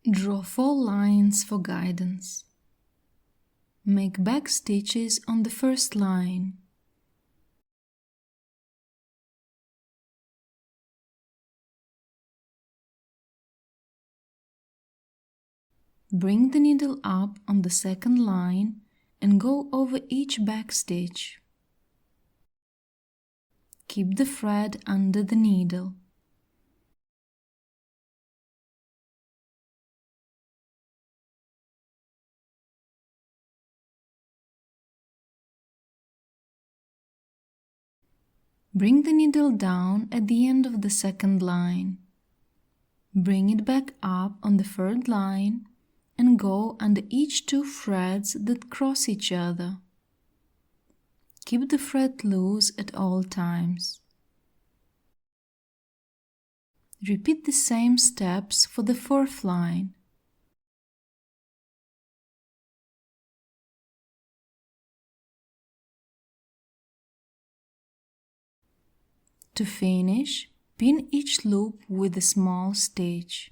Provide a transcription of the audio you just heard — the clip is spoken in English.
Draw 4 lines for guidance. Make back stitches on the first line. Bring the needle up on the second line and go over each back stitch. Keep the thread under the needle. Bring the needle down at the end of the second line. Bring it back up on the third line and go under each 2 threads that cross each other. Keep the thread loose at all times. Repeat the same steps for the 4th line. To finish, pin each loop with a small stitch.